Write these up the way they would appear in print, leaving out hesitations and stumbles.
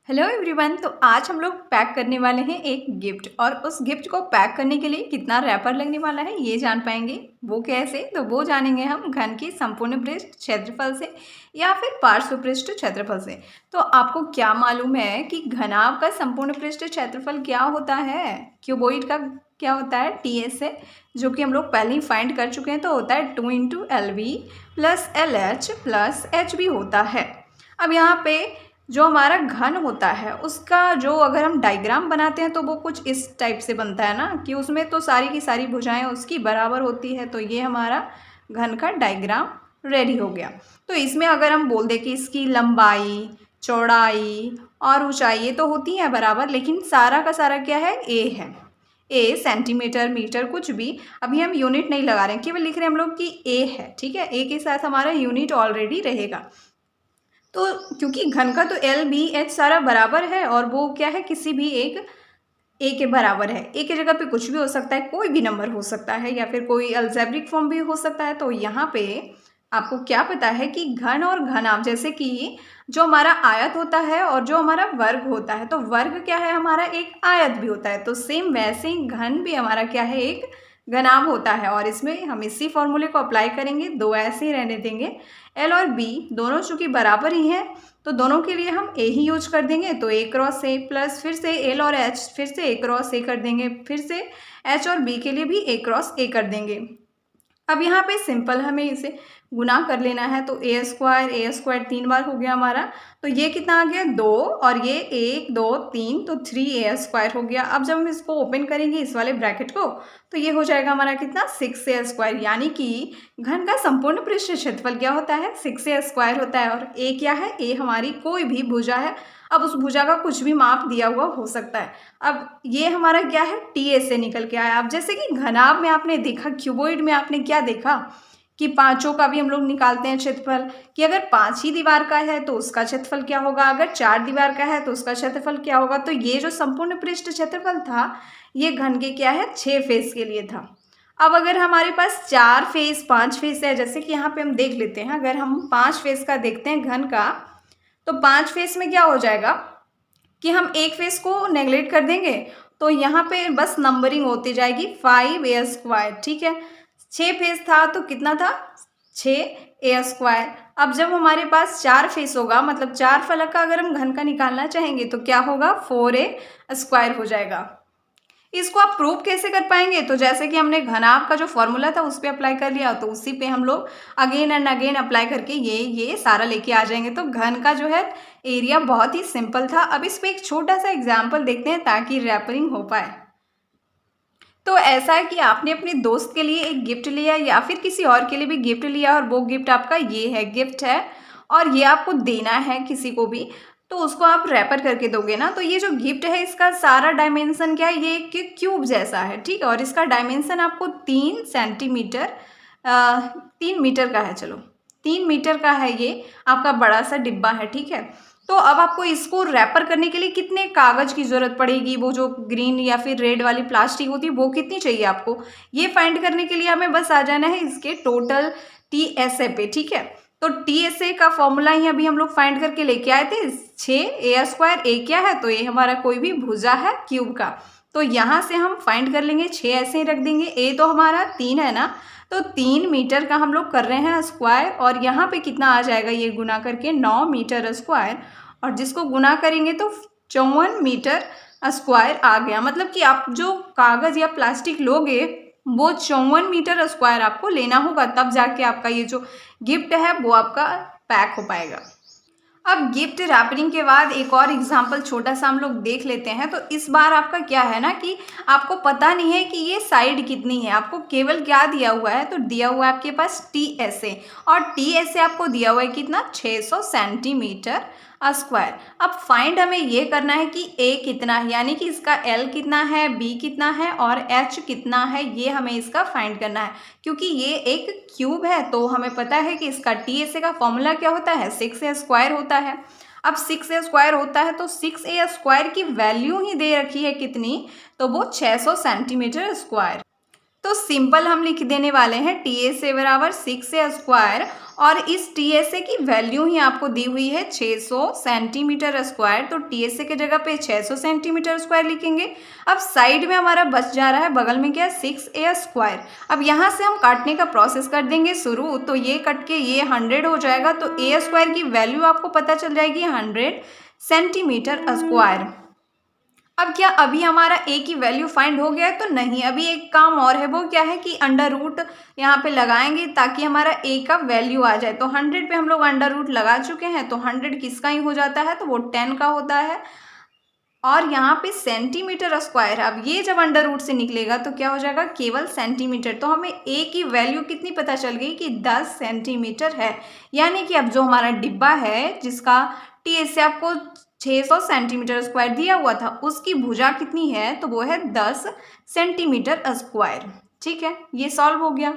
Hello everyone. तो आज हम लोग पैक करने वाले हैं एक गिफ्ट, और उस गिफ्ट को पैक करने के लिए कितना रैपर लगने वाला है ये जान पाएंगे। वो कैसे? तो वो जानेंगे हम घन की संपूर्ण पृष्ठ क्षेत्रफल से या फिर पार्श्व पृष्ठ क्षेत्रफल से। तो आपको क्या मालूम है कि घनाभ का संपूर्ण पृष्ठ क्षेत्रफल क्या होता है? क्यूबॉइड का क्या होता है? TS है, जो कि हम लोग पहले ही फाइंड कर चुके हैं। तो होता है 2 × LV plus LH plus HB होता है। अब यहाँ पे जो हमारा घन होता है उसका जो अगर हम डायग्राम बनाते हैं तो वो कुछ इस टाइप से बनता है ना, कि उसमें तो सारी की सारी भुजाएं उसकी बराबर होती है। तो ये हमारा घन का डायग्राम रेडी हो गया। तो इसमें अगर हम बोल दें कि इसकी लंबाई, चौड़ाई और ऊंचाई ये तो होती है बराबर, लेकिन सारा का सारा क्या है? ए है। ए सेंटीमीटर, मीटर, कुछ भी। अभी हम यूनिट नहीं लगा रहे हैं, केवल लिख रहे हैं हम लोग कि ए है। ठीक है, ए के साथ हमारा यूनिट ऑलरेडी रहेगा। तो क्योंकि घन का तो LBH सारा बराबर है, और वो क्या है? किसी भी एक ए के बराबर है। ए की जगह पे कुछ भी हो सकता है, कोई भी नंबर हो सकता है, या फिर कोई अलजेब्रिक फॉर्म भी हो सकता है। तो यहाँ पे आपको क्या पता है कि घन और घनाभ, जैसे कि जो हमारा आयत होता है और जो हमारा वर्ग होता है, तो वर्ग क्या है? हमारा एक आयत भी होता है। तो सेम वैसे ही घन भी हमारा क्या है? एक घनाभ होता है। और इसमें हम इसी फॉर्मूले को अप्लाई करेंगे, दो ऐसे ही रहने देंगे। L और B दोनों चूंकि बराबर ही हैं, तो दोनों के लिए हम A ही यूज कर देंगे। तो A क्रॉस A प्लस फिर से L और H, फिर से A क्रॉस A कर देंगे, फिर से H और B के लिए भी A क्रॉस A कर देंगे। अब यहाँ पे सिंपल हमें इसे गुना कर लेना है। तो ए स्क्वायर 3 बार हो गया हमारा। तो ये कितना आ गया? 2, और ये 1 2 3, तो 3a स्क्वायर हो गया। अब जब हम इसको ओपन करेंगे इस वाले ब्रैकेट को, तो ये हो जाएगा हमारा कितना? 6a square. यानी कि घन का संपूर्ण पृष्ठ क्षेत्रफल क्या होता है? 6a स्क्वायर होता है। और a क्या है? a हमारी कोई भी भुजा है। अब उस भुजा का कुछ भी माप दिया हुआ हो सकता है। अब ये हमारा क्या है? TA से निकल के आया। अब जैसे कि घनाभ में आपने देखा, क्यूबॉइड में आपने क्या देखा कि पांचों का भी हम लोग निकालते हैं क्षेत्रफल, कि अगर 5 ही दीवार का है तो उसका क्षेत्रफल क्या होगा, अगर 4 दीवार का है तो उसका क्षेत्रफल क्या होगा। तो ये जो संपूर्ण पृष्ठ क्षेत्रफल था, ये घन के क्या है? 6 फेस के लिए था। अब अगर हमारे पास 4 फेस 5 फेस है, जैसे कि यहाँ पे हम देख लेते हैं, अगर हम 5 फेस का देखते हैं घन का, तो 5 फेस में क्या हो जाएगा कि हम एक फेस को नेगलेक्ट कर देंगे, तो यहाँ पे बस नंबरिंग होती जाएगी 5a स्क्वायर। ठीक है, 6 फेस था तो कितना था? 6a square. अब जब हमारे पास 4 फेस होगा, मतलब 4 फलक का अगर हम घन का निकालना चाहेंगे, तो क्या होगा? 4a स्क्वायर हो जाएगा। इसको आप प्रूव कैसे कर पाएंगे? तो जैसे कि हमने घनाभ का जो फॉर्मूला था उस पर अप्लाई कर लिया, तो उसी पे हम लोग अगेन एंड अगेन अप्लाई करके ये सारा लेके आ जाएंगे। तो घन का जो है एरिया बहुत ही सिंपल था। अब इस पे एक छोटा सा एग्जाम्पल देखते हैं ताकि रैपरिंग हो पाए। तो ऐसा है कि आपने अपने दोस्त के लिए एक गिफ्ट लिया, या फिर किसी और के लिए भी गिफ्ट लिया, और वो गिफ्ट आपका ये है, गिफ्ट है, और ये आपको देना है किसी को भी। तो उसको आप रैपर करके दोगे ना। तो ये जो गिफ्ट है इसका सारा डायमेंशन क्या है? ये एक क्यूब जैसा है। ठीक है, और इसका डायमेंशन आपको 3 सेंटीमीटर 3 मीटर का है। चलो, 3 मीटर का है ये आपका बड़ा सा डिब्बा है। ठीक है, तो अब आपको इसको रैपर करने के लिए कितने कागज की जरूरत पड़ेगी? वो जो ग्रीन या फिर रेड वाली प्लास्टिक होती है वो कितनी चाहिए आपको? ये फाइंड करने के लिए हमें बस आ जाना है इसके टोटल TSA पे। ठीक है, तो TSA का फॉर्मूला ही अभी हम लोग फाइंड करके लेके आए थे, 6a स्क्वायर। a क्या है? तो ये हमारा कोई भी भुजा है क्यूब का। तो यहाँ से हम फाइंड कर लेंगे, 6 ऐसे ही रख देंगे। a तो हमारा 3 है ना, तो 3 मीटर का हम लोग कर रहे हैं स्क्वायर, और यहाँ पे कितना आ जाएगा? ये गुना करके 9 मीटर स्क्वायर, और जिसको गुना करेंगे तो 54 मीटर स्क्वायर आ गया। मतलब कि आप जो कागज़ या प्लास्टिक लोगे वो 54 मीटर स्क्वायर आपको लेना होगा, तब जाके आपका ये जो गिफ्ट है वो आपका पैक हो पाएगा। अब गिफ्ट रैपरिंग के बाद एक और एग्जाम्पल छोटा सा हम लोग देख लेते हैं। तो इस बार आपका क्या है ना कि आपको पता नहीं है कि ये साइड कितनी है, आपको केवल क्या दिया हुआ है? तो दिया हुआ है आपके पास TSA, और TSA आपको दिया हुआ है कितना? 600 सेंटीमीटर स्क्वायर। अब फाइंड हमें ये करना है कि A कितना है, यानी कि इसका L कितना है, B कितना है और H कितना है, ये हमें इसका फाइंड करना है। क्योंकि ये एक क्यूब है तो हमें पता है कि इसका TSA का फॉर्मूला क्या होता है? 6a स्क्वायर होता है। अब 6a स्क्वायर होता है तो 6a स्क्वायर की वैल्यू ही दे रखी है कितनी? तो वो 600 सेंटीमीटर स्क्वायर। तो सिंपल हम लिख देने वाले हैं TSA बराबर 6a स्क्वायर, और इस टीएसए की वैल्यू ही आपको दी हुई है 600 सेंटीमीटर स्क्वायर। तो टीएसए के जगह पे 600 सेंटीमीटर स्क्वायर लिखेंगे। अब साइड में हमारा बच जा रहा है बगल में क्या, 6a स्क्वायर। अब यहाँ से हम काटने का प्रोसेस कर देंगे शुरू। तो ये कट के ये 100 हो जाएगा। तो a स्क्वायर की वैल्यू आपको पता चल जाएगी 100 सेंटीमीटर स्क्वायर। अब क्या अभी हमारा a की वैल्यू फाइंड हो गया है? तो नहीं, अभी एक काम और है। वो क्या है कि अंडर रूट यहाँ पे लगाएंगे ताकि हमारा a का वैल्यू आ जाए। तो 100 पे हम लोग अंडर रूट लगा चुके हैं। तो 100 किसका ही हो जाता है, तो वो 10 का होता है। और यहाँ पे सेंटीमीटर स्क्वायर है। अब ये जब अंडर रूट से निकलेगा तो क्या हो जाएगा, केवल सेंटीमीटर। तो हमें a की वैल्यू कितनी पता चल गई कि 10 सेंटीमीटर है। यानी कि अब जो हमारा डिब्बा है जिसका टीएसए आपको 600 सेंटीमीटर स्क्वायर दिया हुआ था, उसकी भुजा कितनी है, तो वो है 10 सेंटीमीटर स्क्वायर। ठीक है, ये सॉल्व हो गया।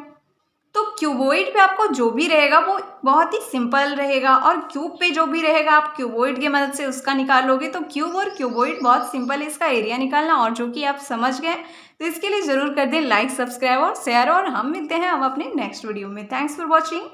तो क्यूबॉइड पे आपको जो भी रहेगा वो बहुत ही सिंपल रहेगा, और क्यूब पे जो भी रहेगा आप क्यूबॉइड की मदद से उसका निकालोगे। तो क्यूब और क्यूबॉइड बहुत सिंपल है इसका एरिया निकालना, और जो कि आप समझ गए। तो इसके लिए ज़रूर कर दें लाइक, सब्सक्राइब और शेयर, और हम मिलते हैं अब अपने नेक्स्ट वीडियो में। Thanks for watching.